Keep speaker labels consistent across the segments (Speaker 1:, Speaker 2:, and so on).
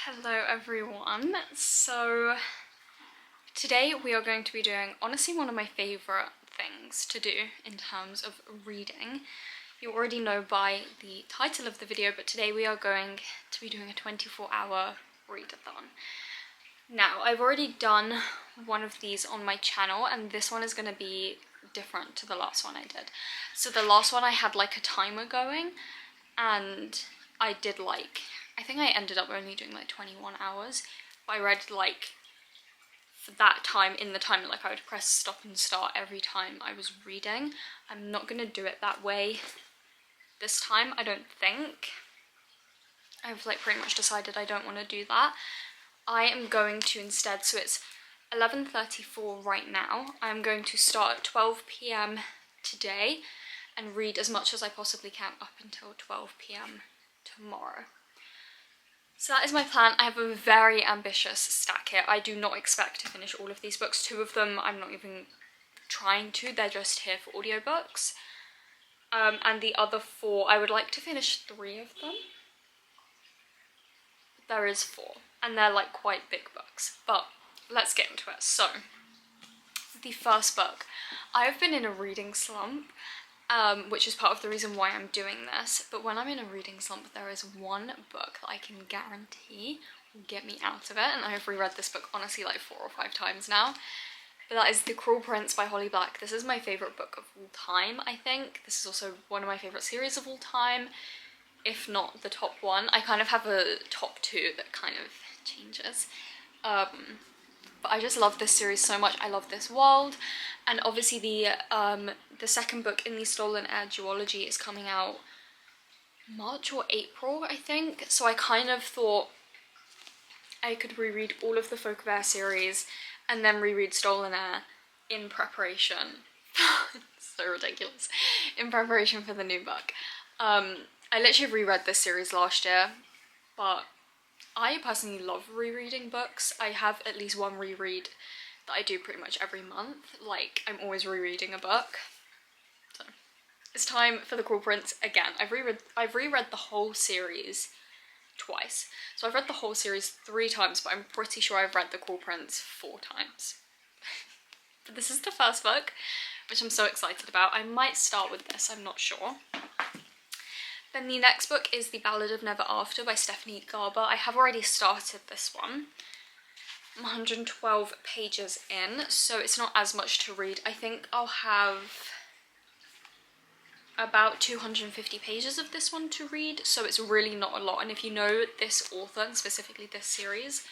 Speaker 1: Hello everyone. So today we are going to be doing honestly one of my favourite things to do in terms of reading. You already know by the title of the video, but today we are going to be doing a 24-hour readathon. Now, I've already done one of these on my channel and this one is going to be different to the last one I did. So the last one I had like a timer going and I did I think I ended up only doing like 21 hours, but I read like for that time in the timer, like I would press stop and start every time I was reading. I'm not going to do it that way this time, I don't think. I've like pretty much decided I don't want to do that. I am going to instead, so it's 11:34 right now, I'm going to start at 12 p.m. today and read as much as I possibly can up until 12 p.m. tomorrow. So that is my plan. I have a very ambitious stack here. I do not expect to finish all of these books. 2 of them I'm not even trying to, they're just here for audiobooks. And the other 4, I would like to finish 3 of them. There is 4, and they're like quite big books, but let's get into it. So, the first book. I have been in a reading slump, which is part of the reason why I'm doing this, but when I'm in a reading slump, there is one book that I can guarantee will get me out of it, and I have reread this book honestly like 4 or 5 times now, but that is The Cruel Prince by Holly Black. This is my favourite book of all time, I think. This is also one of my favourite series of all time, if not the top one. I kind of have a top 2 that kind of changes. But I just love this series so much. I love this world, and obviously the second book in the Stolen Air duology is coming out March or April, I think. So I kind of thought I could reread all of the Folk of Air series and then reread Stolen Air in preparation. It's so ridiculous. In preparation for the new book. I literally reread this series last year, but I personally love rereading books. I have at least one reread that I do pretty much every month. Like, I'm always rereading a book. So, it's time for The Cruel Prince again. I've reread the whole series twice. So I've read the whole series 3 times, but I'm pretty sure I've read The Cruel Prince 4 times. But this is the first book, which I'm so excited about. I might start with this, I'm not sure. Then the next book is The Ballad of Never After by Stephanie Garber. I have already started this one. I'm 112 pages in, so it's not as much to read. I think I'll have about 250 pages of this one to read, so it's really not a lot. And if you know this author, and specifically this series,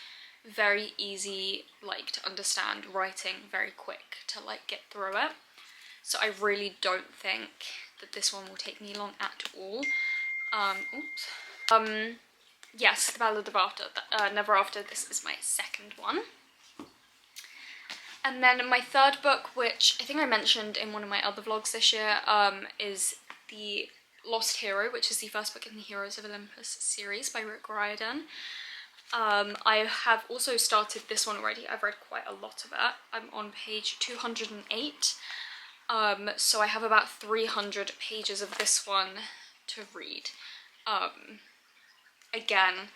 Speaker 1: very easy like to understand writing, very quick to like get through it. So I really don't think that this one will take me long at all. Yes, The Ballad of Never After, this is my second one. And then my third book, which I think I mentioned in one of my other vlogs this year, is The Lost Hero, which is the first book in the Heroes of Olympus series by Rick Riordan. I have also started this one already. I've read quite a lot of it. I'm on page 208. So I have about 300 pages of this one to read. Again,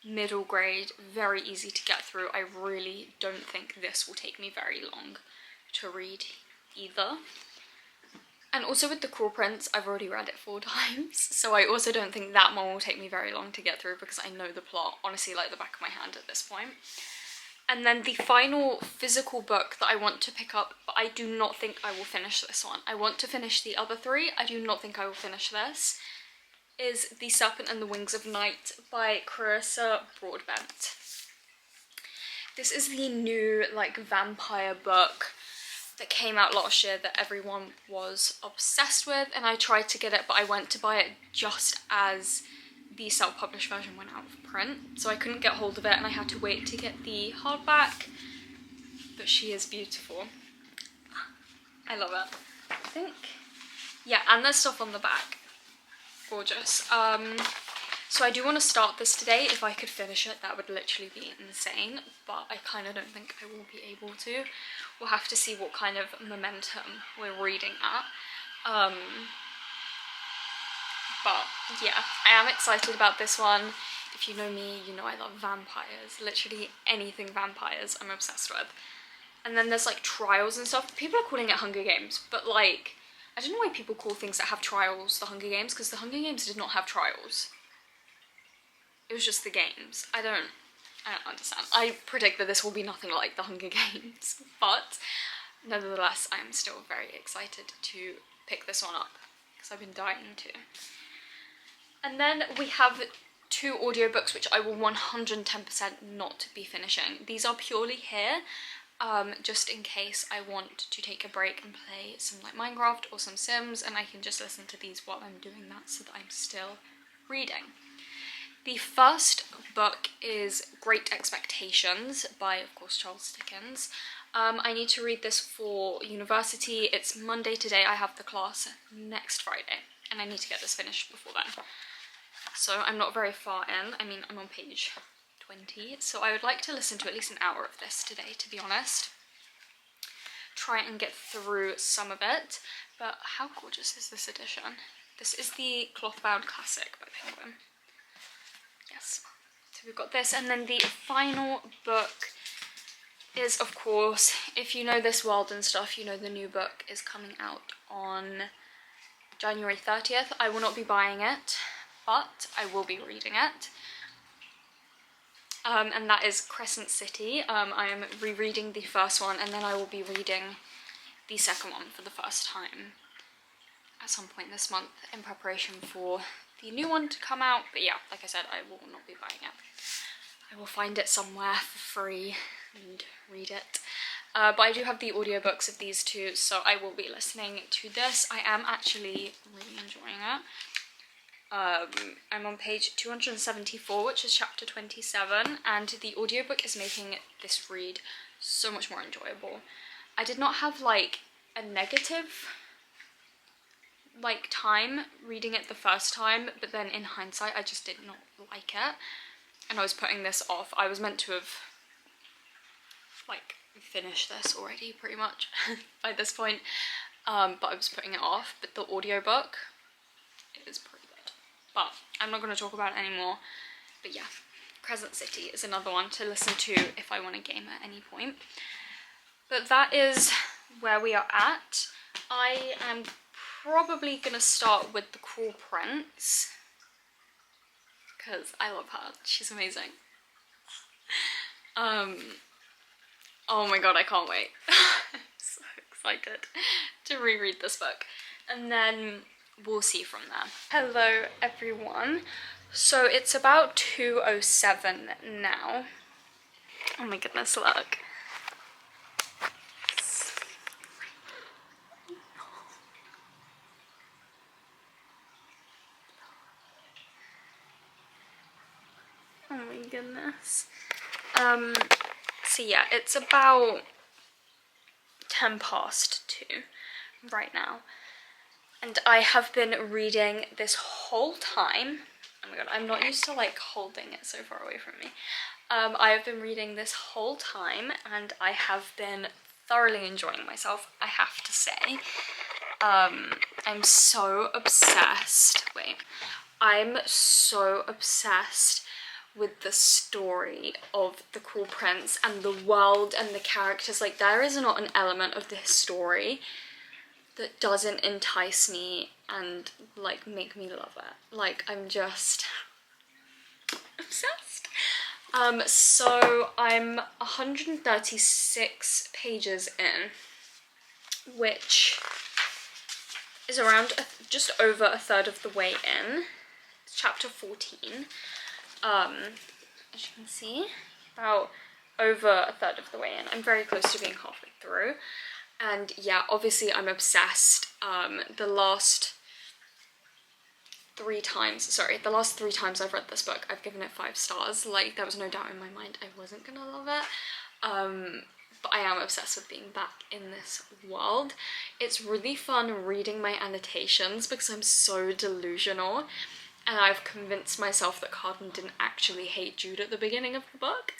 Speaker 1: middle grade, very easy to get through. I really don't think this will take me very long to read either. And also with The Cruel Prince, I've already read it 4 times, so I also don't think that one will take me very long to get through because I know the plot, honestly, like the back of my hand at this point. And then the final physical book that I want to pick up, but I do not think I will finish this one. I want to finish the other 3, I do not think I will finish this, is The Serpent and the Wings of Night by Clarissa Broadbent. This is the new like vampire book that came out last year that everyone was obsessed with, and I tried to get it, but I went to buy it just as the self-published version went out of print, so I couldn't get hold of it and I had to wait to get the hardback, but she is beautiful. I love it. I think, yeah, and there's stuff on the back. Gorgeous. So I do want to start this today. If I could finish it, that would literally be insane, but I kind of don't think I will be able to. We'll have to see what kind of momentum we're reading at. But yeah, I am excited about this one. If you know me, you know I love vampires. Literally anything vampires I'm obsessed with. And then there's like trials and stuff. People are calling it Hunger Games, but like, I don't know why people call things that have trials the Hunger Games, because the Hunger Games did not have trials. It was just the games. I don't understand. I predict that this will be nothing like the Hunger Games, but nevertheless, I'm still very excited to pick this one up because I've been dying to. And then we have 2 audiobooks which I will 110% not be finishing. These are purely here just in case I want to take a break and play some like Minecraft or some Sims, and I can just listen to these while I'm doing that so that I'm still reading. The first book is Great Expectations by, of course, Charles Dickens. I need to read this for university. It's Monday today. I have the class next Friday, and I need to get this finished before then. So I'm not very far in. I mean, I'm on page 20, so I would like to listen to at least an hour of this today, to be honest. Try and get through some of it, but how gorgeous is this edition? This is the cloth-bound classic by Penguin. Yes, so we've got this, and then the final book is, of course, if you know this world and stuff, you know the new book is coming out on January 30th. I will not be buying it, but I will be reading it. And that is Crescent City. I am rereading the first one, and then I will be reading the second one for the first time at some point this month in preparation for the new one to come out. But yeah, like I said, I will not be buying it. I will find it somewhere for free and read it. But I do have the audiobooks of these 2, so I will be listening to this. I am actually really enjoying it. I'm on page 274, which is chapter 27, and the audiobook is making this read so much more enjoyable. I did not have like a negative like time reading it the first time, but then in hindsight I just did not like it, and I was putting this off. I was meant to have like finished this already pretty much by this point, but I was putting it off. But the audiobook is pretty good, but I'm not going to talk about it anymore. But yeah, Crescent City is another one to listen to if I want to game at any point. But that is where we are at. I am probably gonna start with The Cruel Prince because I love her. She's amazing. Oh my god, I can't wait. I'm so excited to reread this book, and then we'll see from there. Hello everyone. So it's about 2:07 now. Oh my goodness, look. Oh my goodness. So yeah, it's about 2:10 right now. And I have been reading this whole time. Oh my god, I'm not used to like holding it so far away from me. I have been reading this whole time, and I have been thoroughly enjoying myself, I have to say. I'm so obsessed. I'm so obsessed with the story of The Cruel Prince and the world and the characters. Like, there is not an element of this story that doesn't entice me and like make me love it. Like, I'm just obsessed. So I'm 136 pages in, which is around just over a third of the way in. It's chapter 14. As you can see, about over a third of the way in. I'm very close to being halfway through. And yeah, obviously I'm obsessed. The last three times I've read this book, I've given it 5 stars. Like, there was no doubt in my mind I wasn't gonna love it. But I am obsessed with being back in this world. It's really fun reading my annotations because I'm so delusional. And I've convinced myself that Carden didn't actually hate Jude at the beginning of the book.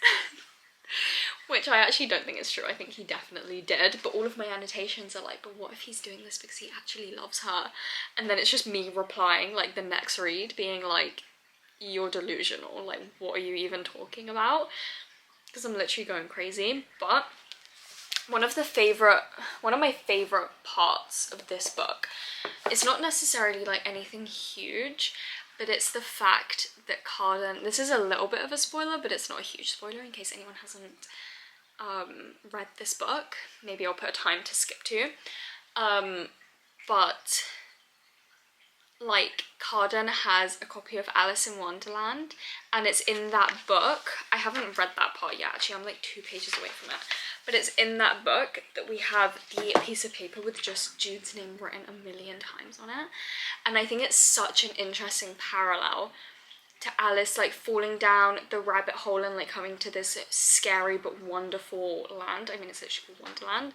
Speaker 1: Which I actually don't think is true. I think he definitely did. But all of my annotations are like, but what if he's doing this because he actually loves her? And then it's just me replying, like, the next read, being like, you're delusional. Like, what are you even talking about? Because I'm literally going crazy. But one of my favorite parts of this book is not necessarily like anything huge, but it's the fact that Cardan, this is a little bit of a spoiler, but it's not a huge spoiler in case anyone hasn't read this book. Maybe I'll put a time to skip to. But like, Cardan has a copy of Alice in Wonderland, and it's in that book. I haven't read that part yet, actually. I'm like 2 pages away from it. But it's in that book that we have the piece of paper with just Jude's name written 1,000,000 times on it. And I think it's such an interesting parallel to Alice like falling down the rabbit hole and like coming to this scary but wonderful land. I mean, it's literally Wonderland.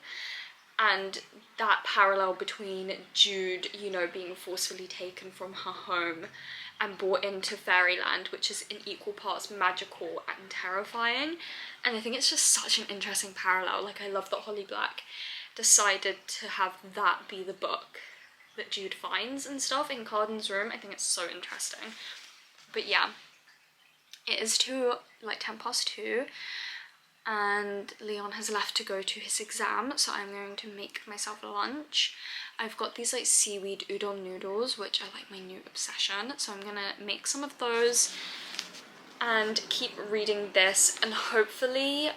Speaker 1: And that parallel between Jude, you know, being forcefully taken from her home and brought into fairyland, which is in equal parts magical and terrifying. And I think it's just such an interesting parallel. Like, I love that Holly Black decided to have that be the book that Jude finds and stuff in Cardan's room. I think it's so interesting. But yeah, it is like 2:10, and Leon has left to go to his exam, so I'm going to make myself lunch. I've got these like seaweed udon noodles, which are like my new obsession, so I'm gonna make some of those and keep reading this, and hopefully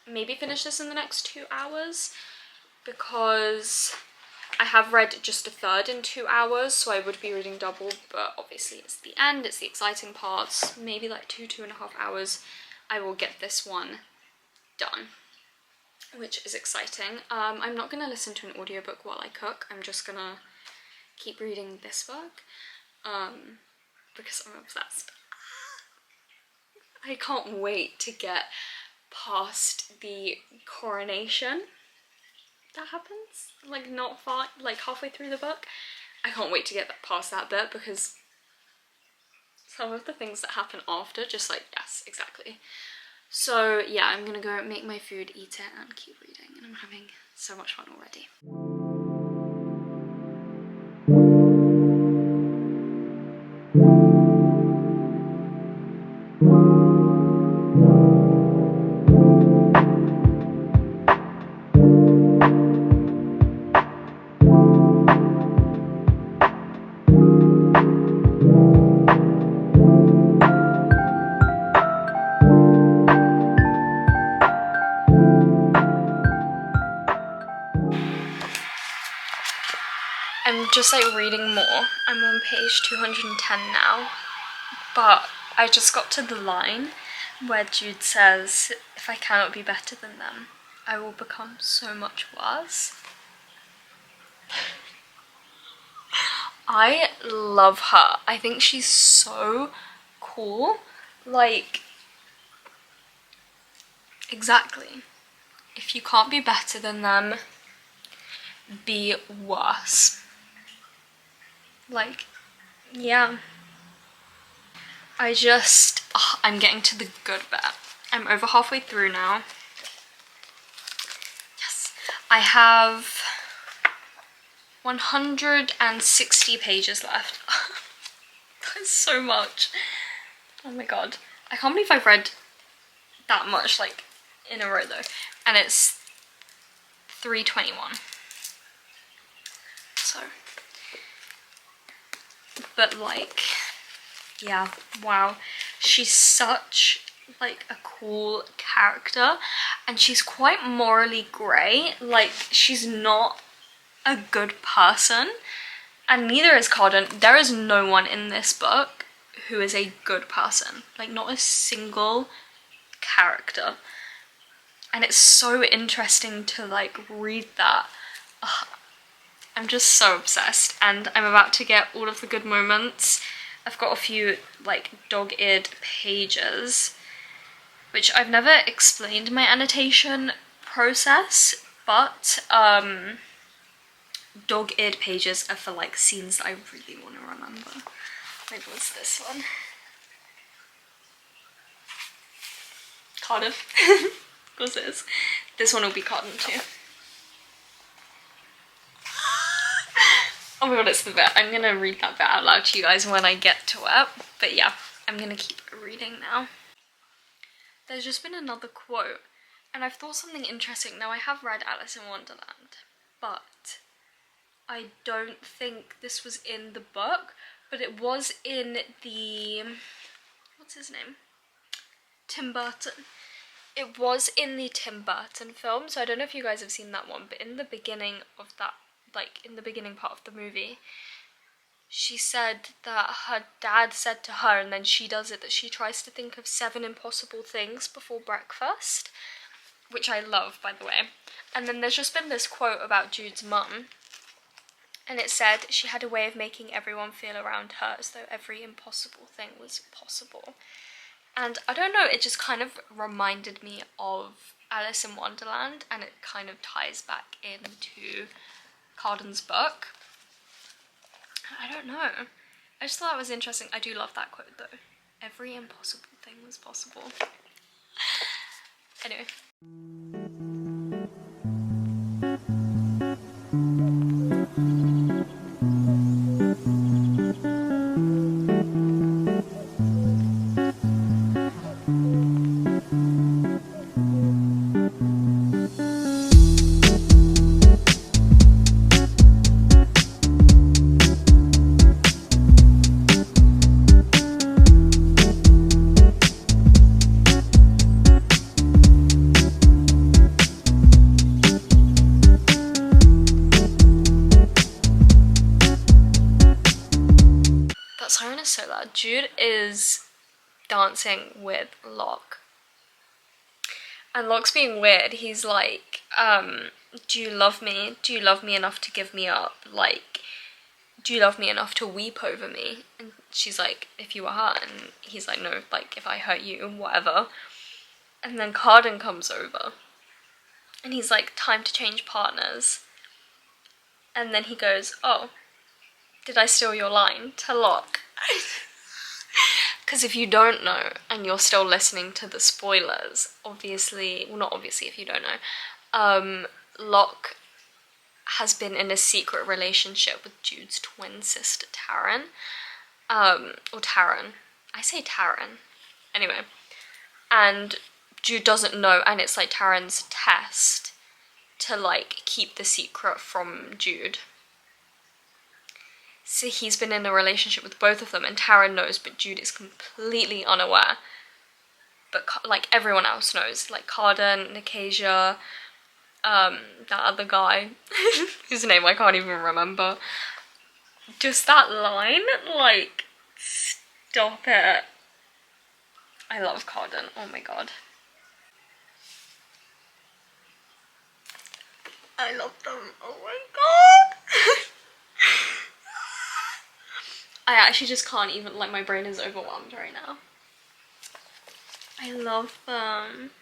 Speaker 1: maybe finish this in the next 2 hours, because I have read just a third in 2 hours, so I would be reading double, but obviously it's the end, it's the exciting parts. Maybe like 2.5 hours I will get this one done, which is exciting. I'm not going to listen to an audiobook while I cook. I'm just going to keep reading this book because I'm obsessed. I can't wait to get past the coronation that happens, like not far, like halfway through the book. I can't wait to get past that bit, because some of the things that happen after, just like, yes, exactly. So yeah, I'm gonna go make my food, eat it, and keep reading, and I'm having so much fun already. I'm just like reading more. I'm on page 210 now, but I just got to the line where Jude says, "If I cannot be better than them, I will become so much worse." I love her. I think she's so cool. Like, exactly. If you can't be better than them, be worse. Like, yeah. I'm getting to the good bit. I'm over halfway through now. Yes. I have 160 pages left. That's so much. Oh my god. I can't believe I've read that much, like, in a row though. And it's 3:21. So, but like, yeah, wow. She's such like a cool character, and she's quite morally grey. Like, she's not a good person, and neither is Cardan. There is no one in this book who is a good person. Like, not a single character. And it's so interesting to like read that. Ugh, I'm just so obsessed, and I'm about to get all of the good moments. I've got a few like dog-eared pages, which I've never explained my annotation process, but dog-eared pages are for like scenes that I really want to remember. Maybe what's this one? Cardan. Of course it is. This one will be Cardan too. Oh my god, it's the bit. I'm gonna read that bit out loud to you guys when I get to it. But yeah, I'm gonna keep reading now. There's just been another quote, and I've thought something interesting. Now, I have read Alice in Wonderland, but I don't think this was in the book, but it was in the... what's his name? Tim Burton. It was in the Tim Burton film, so I don't know if you guys have seen that one, but in the beginning of that, like, in the beginning part of the movie, she said that her dad said to her, and then she does it, that she tries to think of 7 impossible things before breakfast, which I love, by the way. And then there's just been this quote about Jude's mum, and it said she had a way of making everyone feel around her as though every impossible thing was possible. And I don't know, it just kind of reminded me of Alice in Wonderland, and it kind of ties back into Carden's book. I don't know. I just thought that was interesting. I do love that quote though. Every impossible thing was possible. Anyway. That siren is so loud. Jude is dancing with Locke. And Locke's being weird. He's like, do you love me? Do you love me enough to give me up? Like, do you love me enough to weep over me? And she's like, if you were hurt. And he's like, no, like, if I hurt you, whatever. And then Carden comes over. And he's like, time to change partners. And then he goes, oh, did I steal your line? To Locke. Because if you don't know, and you're still listening to the spoilers, obviously, well, not obviously if you don't know, Locke has been in a secret relationship with Jude's twin sister, Taryn. Or Taryn. I say Taryn. Anyway. And Jude doesn't know, and it's like Taryn's test to, like, keep the secret from Jude. So he's been in a relationship with both of them, and Taryn knows, but Jude is completely unaware. But, like, everyone else knows. Like, Carden, Nicasia, that other guy, whose name I can't even remember. Just that line, like, stop it. I love Carden, oh my god. I love them, oh my god. I actually just can't even, like, my brain is overwhelmed right now. I love them.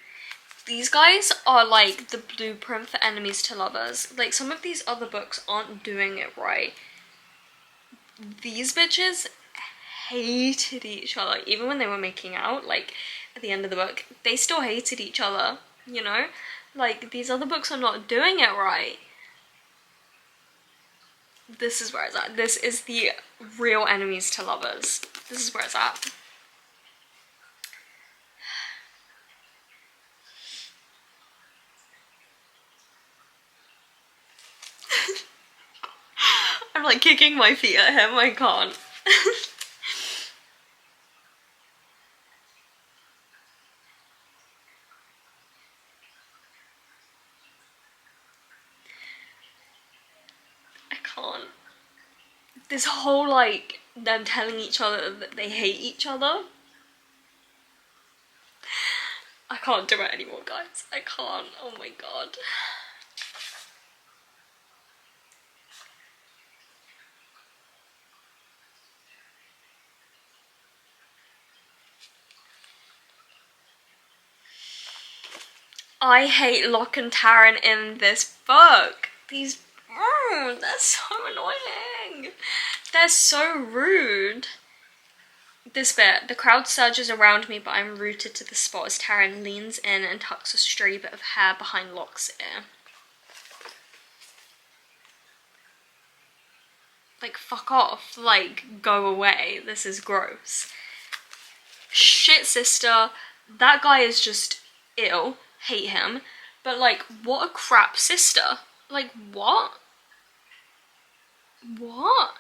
Speaker 1: These guys are like the blueprint for enemies to lovers. Like, some of these other books aren't doing it right. These bitches hated each other. Even when they were making out, like, at the end of the book, they still hated each other, you know? Like, these other books are not doing it right. This is where it's at. This is the real enemies to lovers. This is where it's at. I'm like kicking my feet at him, I can't. I can't. This whole, like, them telling each other that they hate each other. I can't do it anymore, guys. I can't. Oh my god. I hate Locke and Taryn in this book. They're so annoying. They're so rude. This bit, the crowd surges around me, but I'm rooted to the spot as Taryn leans in and tucks a stray bit of hair behind Locke's ear. Like, fuck off. Like, go away. This is gross. Shit sister. That guy is just ill. Hate him. But like, what a crap sister. Like, what? What?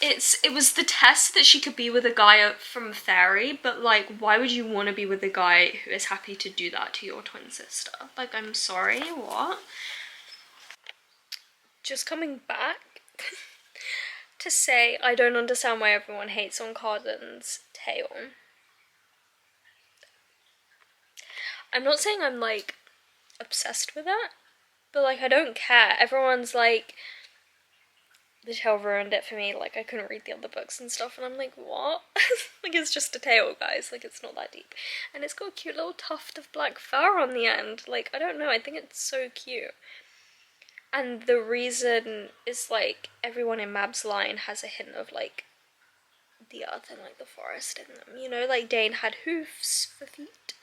Speaker 1: It was the test that she could be with a guy from Fairy, but like, why would you want to be with a guy who is happy to do that to your twin sister? Like, I'm sorry, what? Just coming back to say I don't understand why everyone hates on Carden's tail. I'm not saying I'm like obsessed with it, but like, I don't care. Everyone's like, the tail ruined it for me, like I couldn't read the other books and stuff, and I'm like, what? Like, it's just a tail, guys, like it's not that deep. And it's got a cute little tuft of black fur on the end. Like, I don't know, I think it's so cute. And the reason is like, everyone in Mab's line has a hint of like the earth and like the forest in them, you know, like Dane had hoofs for feet.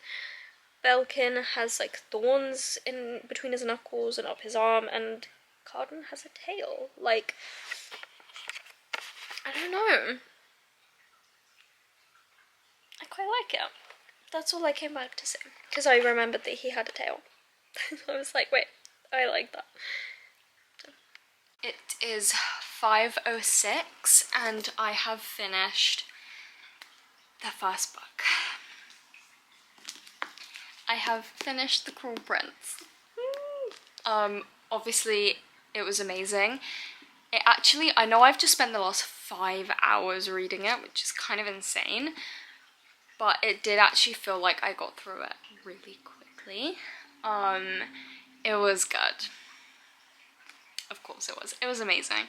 Speaker 1: Belkin has like thorns in between his knuckles and up his arm, and Carden has a tail. Like, I don't know. I quite like it. That's all I came back to say. Because I remembered that he had a tail. I was like, wait, I like that. It is 5:06 and I have finished the first book. I have finished The Cruel Prince. Obviously it was amazing. It actually, I know I've just spent the last 5 hours reading it, which is kind of insane, but it did actually feel like I got through it really quickly. It was good. Of course it was. It was amazing.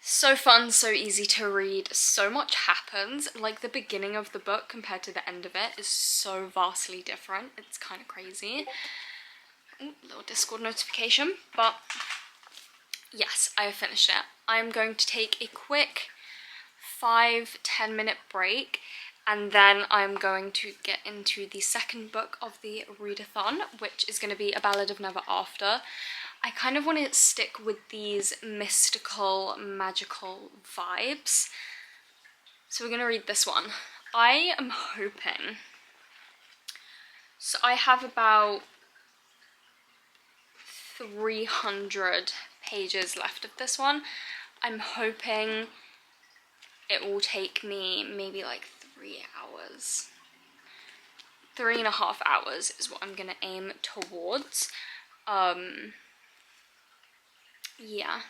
Speaker 1: So fun, so easy to read, so much happens. Like, the beginning of the book compared to the end of it is so vastly different. It's kind of crazy. Ooh, little Discord notification, but yes, I have finished it. I'm going to take a quick 5-10 minute break, and then I'm going to get into the second book of the readathon, which is going to be A Ballad of Never After. I kind of want to stick with these mystical, magical vibes. So we're going to read this one. I am hoping... So I have about 300 pages left of this one. I'm hoping it will take me maybe like 3 hours. 3.5 hours is what I'm going to aim towards. Yeah,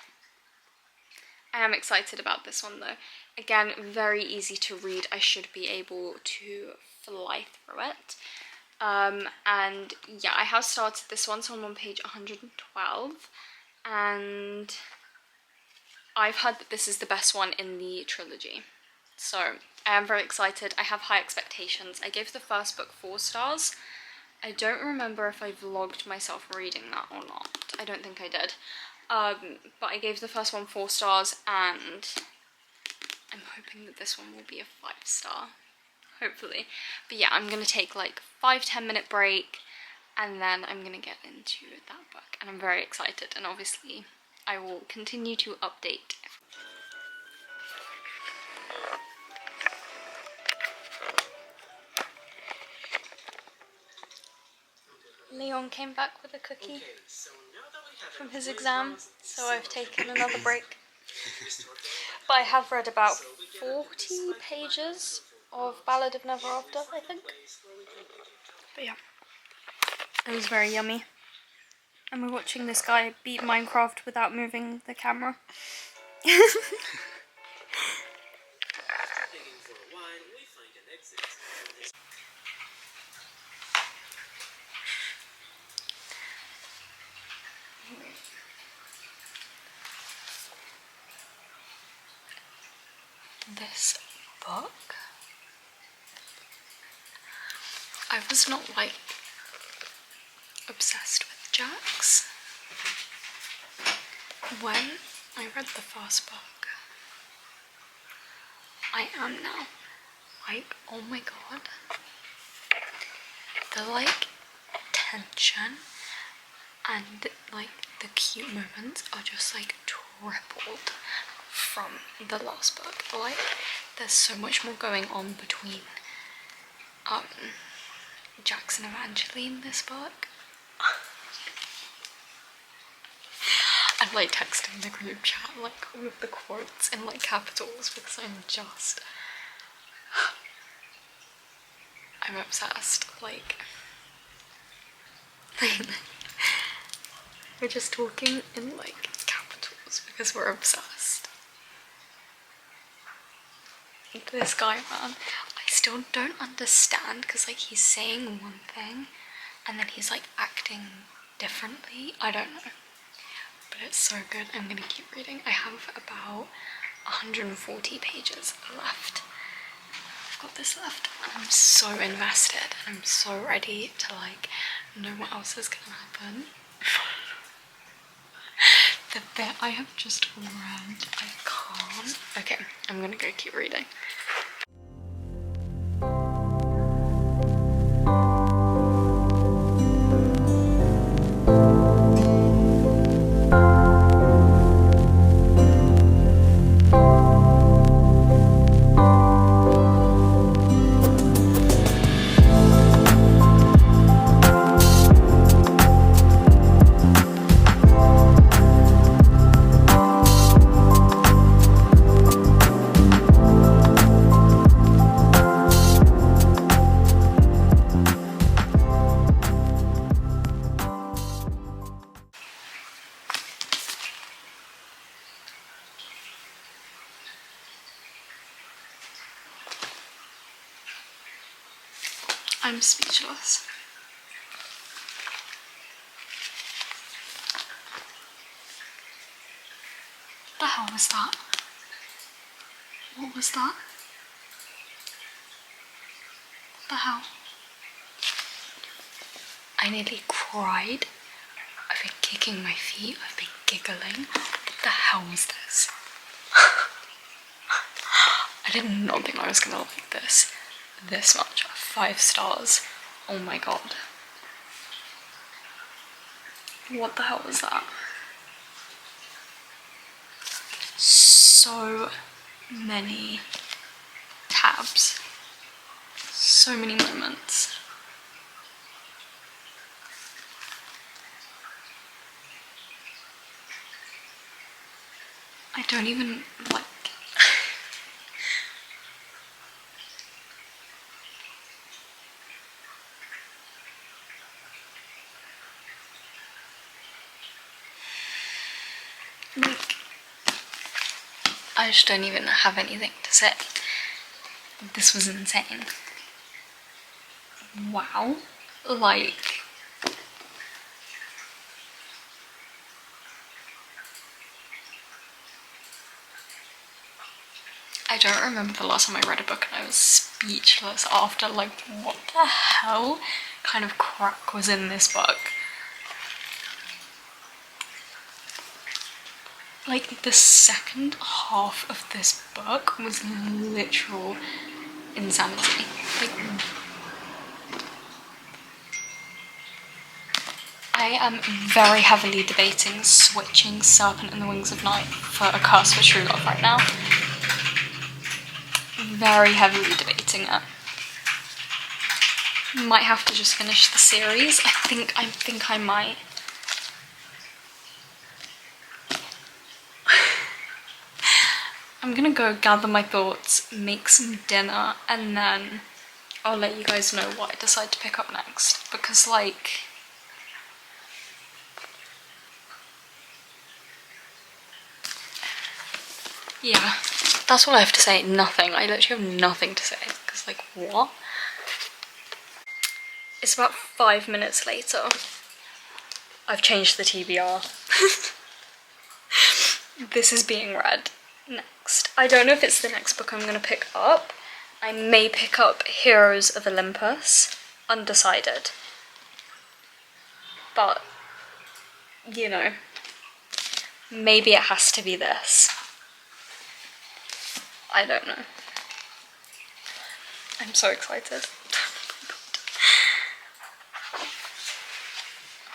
Speaker 1: I am excited about this one though. Again, very easy to read. I should be able to fly through it. And yeah, I have started this one, so I'm on page 112, and I've heard that this is the best one in the trilogy. So I am very excited. I have high expectations. I gave the first book 4 stars. I don't remember if I vlogged myself reading that or not. I don't think I did. But I gave the first one 4 stars, and I'm hoping that this one will be a 5-star, hopefully. But yeah, I'm gonna take like 5-10 minute break, and then I'm gonna get into that book, and I'm very excited, and obviously I will continue to update. Leon came back with a cookie from his exam, so I've taken another break. But I have read about 40 pages of Ballad of Never After, I think. But yeah, it was very yummy. And we're watching this guy beat Minecraft without moving the camera. This book, I was not like obsessed with Jax when I read the first book. I am now. Like, oh my god, the like tension and like the cute moments are just like tripled from the last book. Like, there's so much more going on between Jackson and Evangeline in this book. I'm like texting the group chat like all of the quotes in like capitals because I'm obsessed. Like we're just talking in like capitals because we're obsessed. This guy, man, I still don't understand because like he's saying one thing and then he's like acting differently. I don't know, but it's so good. I'm gonna keep reading. I have about 140 pages left. I've got this left. I'm so invested. I'm so ready to like know what else is gonna happen. The bit I have just read, I can't. Okay, I'm gonna go keep reading. I'm speechless. What the hell was that? What was that? What the hell? I nearly cried. I've been kicking my feet. I've been giggling. What the hell was this? I did not think I was gonna like this much. 5 stars. Oh my god. What the hell was that? So many tabs. So many moments. I don't even like. I just don't even have anything to say. This was insane. Wow. Like, I don't remember the last time I read a book and I was speechless after. Like, what the hell kind of crack was in this book? Like, the second half of this book was literal insanity. Like, I am very heavily debating switching Serpent and the Wings of Night for A Curse for True Love right now. Very heavily debating it. Might have to just finish the series. I think I might. I'm gonna go gather my thoughts, make some dinner, and then I'll let you guys know what I decide to pick up next. Because, like, yeah, that's all I have to say. Nothing. I literally have nothing to say. Because, like, what? It's about 5 minutes later. I've changed the TBR. This is being read next. I don't know if it's the next book I'm going to pick up. I may pick up Heroes of Olympus. Undecided. But, you know, maybe it has to be this. I don't know. I'm so excited.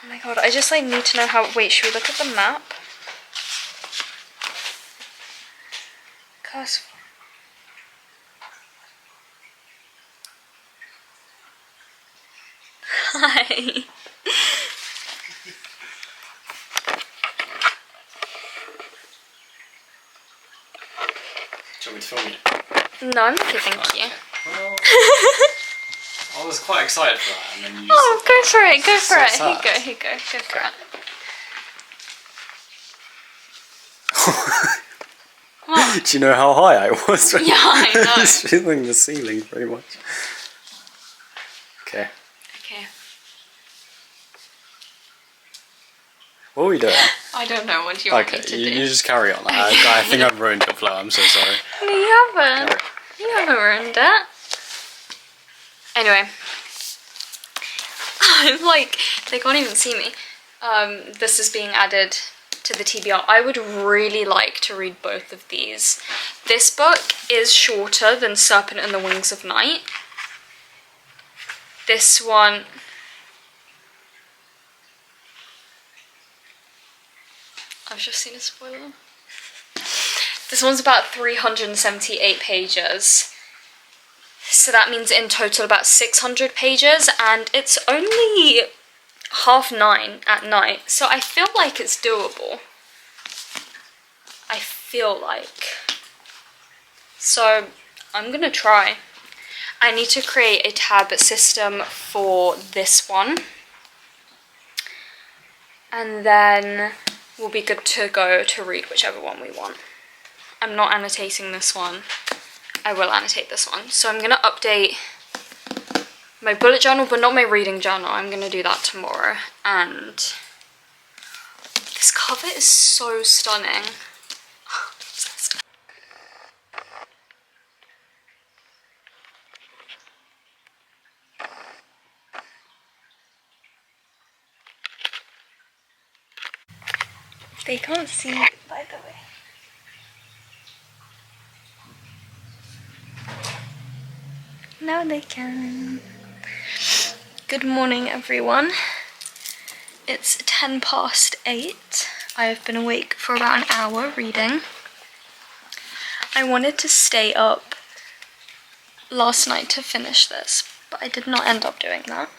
Speaker 1: Oh my god, I just like need to know how. Wait, should we look at the map? Cause hi.
Speaker 2: Do you want me to film you?
Speaker 1: No, I'm okay, thank you.
Speaker 2: Well, I was quite excited for that, and then you.
Speaker 1: Oh, go for it, go for it.
Speaker 2: sad.
Speaker 1: Here you go, go for it. What?
Speaker 2: Do you know how high I was?
Speaker 1: Yeah, I know.
Speaker 2: I was feeling the ceiling very much. Okay.
Speaker 1: Okay.
Speaker 2: What are we doing?
Speaker 1: I don't know. What do you want me to do?
Speaker 2: You just carry on. I think I've ruined your flow. I'm so sorry.
Speaker 1: No, you haven't. You haven't ruined it. Anyway. I'm like, they can't even see me. This is being added to the TBR. I would really like to read both of these. This book is shorter than Serpent and the Wings of Night. This one... I've just seen a spoiler. This one's about 378 pages. So that means in total about 600 pages, and it's only 9:30 at night. So I feel like it's doable. I feel like. So I'm gonna try. I need to create a tab system for this one. And then we'll be good to go to read whichever one we want. I'm not annotating this one. I will annotate this one. So I'm gonna update my bullet journal, but not my reading journal. I'm gonna do that tomorrow. And this cover is so stunning. So stunning. They can't see it, by the way. Now they can. Good morning, everyone. It's 8:10. I have been awake for about an hour reading. I wanted to stay up last night to finish this, but I did not end up doing that.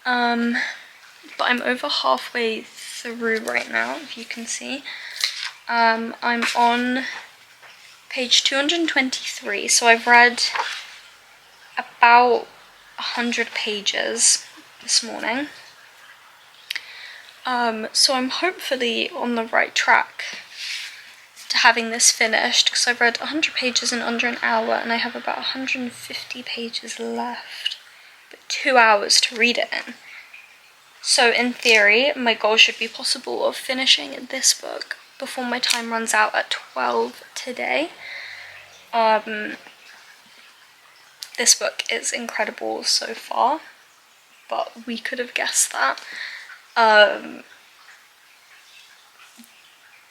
Speaker 1: But I'm over halfway through right now, if you can see. I'm on page 223, so I've read about 100 pages this morning. So I'm hopefully on the right track to having this finished, because I've read 100 pages in under an hour and I have about 150 pages left, but 2 hours to read it in. So in theory, my goal should be possible of finishing this book before my time runs out at 12 today. This book is incredible so far, but we could have guessed that.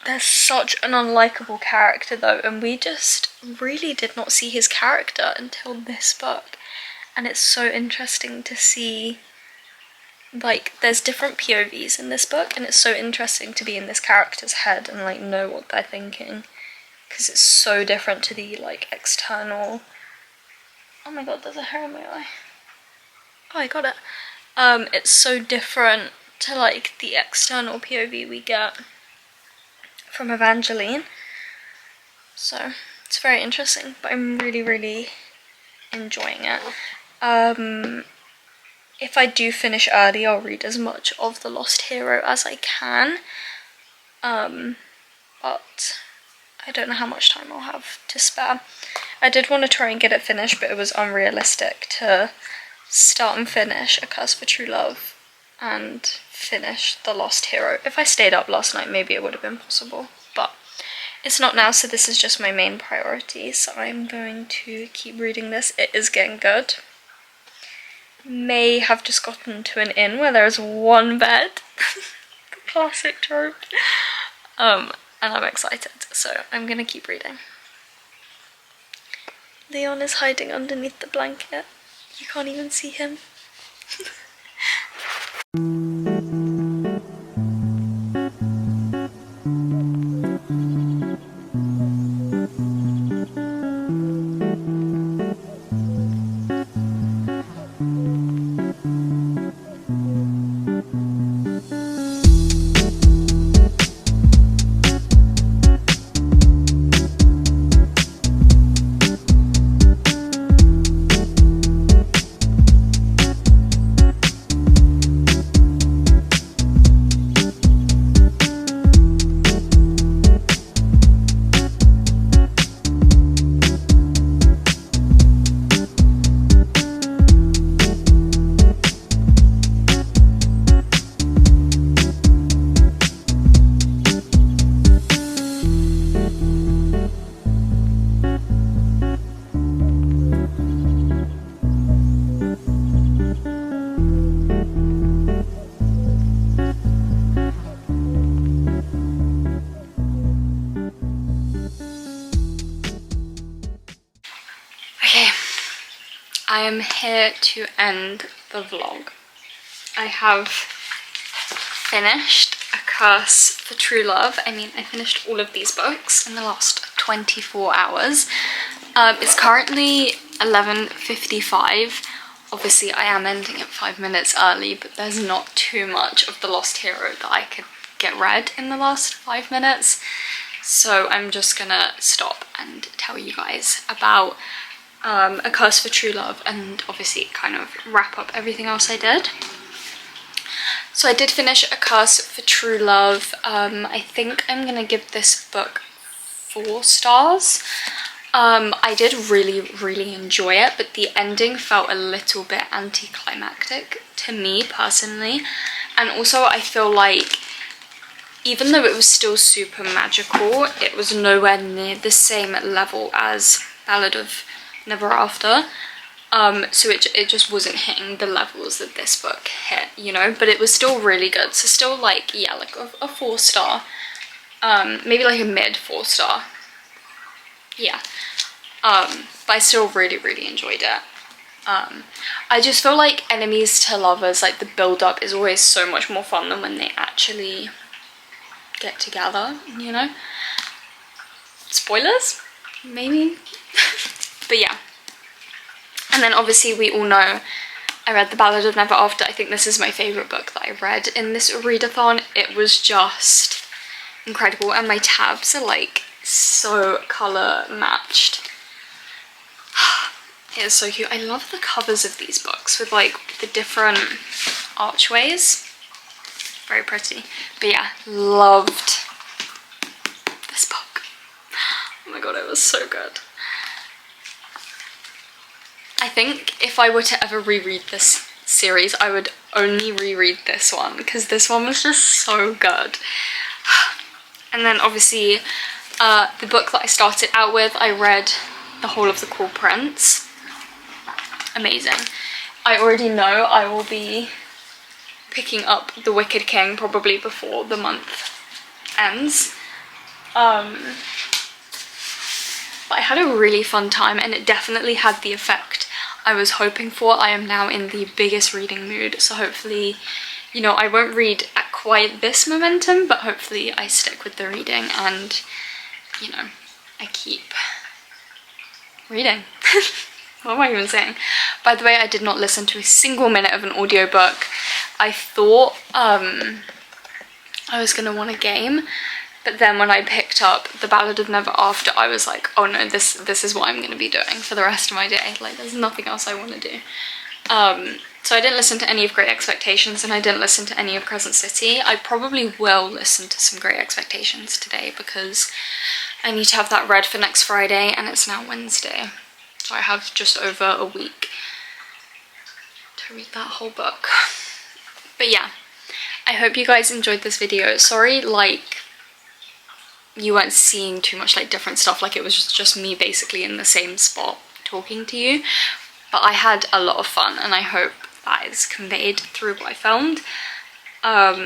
Speaker 1: There's such an unlikable character though, and we just really did not see his character until this book. And it's so interesting to see, like, there's different POVs in this book, and it's so interesting to be in this character's head and like know what they're thinking, because it's so different to the like external. Oh my god, there's a hair in my eye. Oh, I got it. It's so different to like the external POV we get from Evangeline. So it's very interesting, but I'm really, really enjoying it. If I do finish early, I'll read as much of The Lost Hero as I can. But I don't know how much time I'll have to spare. I did want to try and get it finished, but it was unrealistic to start and finish A Curse for True Love and finish The Lost Hero. If I stayed up last night, maybe it would have been possible, but it's not now, so this is just my main priority, so I'm going to keep reading this. It is getting good. May have just gotten to an inn where there is one bed. The classic trope. And I'm excited, so I'm gonna keep reading. Leon is hiding underneath the blanket. You can't even see him. I am here to end the vlog. I have finished A Curse for True Love. I mean, I finished all of these books in the last 24 hours. It's currently 11:55. Obviously, I am ending at 5 minutes early, but there's not too much of The Lost Hero that I could get read in the last 5 minutes. So I'm just gonna stop and tell you guys about A Curse for True Love, and obviously kind of wrap up everything else I did. So I did finish A Curse for True Love. I think I'm gonna give this book 4 stars. I did really enjoy it, but the ending felt a little bit anticlimactic to me personally. And also I feel like even though it was still super magical, it was nowhere near the same level as Ballad of Never After. So it just wasn't hitting the levels that this book hit, you know, but it was still really good. So still like, yeah, like a 4 star, maybe like a mid 4 star, yeah. But I still really enjoyed it. I just feel like enemies to lovers, like the build up is always so much more fun than when they actually get together, you know. Spoilers, maybe. But yeah. And then obviously we all know I read The Ballad of Never After. I think this is my favourite book that I read in this readathon. It was just incredible, and my tabs are like so colour matched. It is so cute. I love the covers of these books with like the different archways. Very pretty. But yeah, loved this book. Oh my god, it was so good. I think if I were to ever reread this series, I would only reread this one because this one was just so good. And then obviously the book that I started out with, I read the whole of The Cruel Prince. Amazing. I already know I will be picking up The Wicked King probably before the month ends. But I had a really fun time, and it definitely had the effect I was hoping for. I am now in the biggest reading mood, so hopefully, you know, I won't read at quite this momentum, but hopefully I stick with the reading and, you know, I keep reading. What am I even saying? By the way, I did not listen to a single minute of an audiobook. I thought I was gonna want a game, but then when I picked up The Ballad of Never After, I was like, oh no, this is what I'm gonna be doing for the rest of my day. Like, there's nothing else I want to do. So I didn't listen to any of Great Expectations, and I didn't listen to any of Crescent City. I probably will listen to some Great Expectations today because I need to have that read for next Friday, and it's now Wednesday. So I have just over a week to read that whole book. But yeah, I hope you guys enjoyed this video. Sorry, like, you weren't seeing too much like different stuff, like it was just me basically in the same spot talking to you. But I had a lot of fun, and I hope that is conveyed through what I filmed. But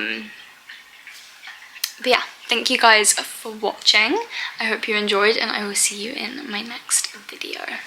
Speaker 1: yeah, thank you guys for watching. I hope you enjoyed, and I will see you in my next video.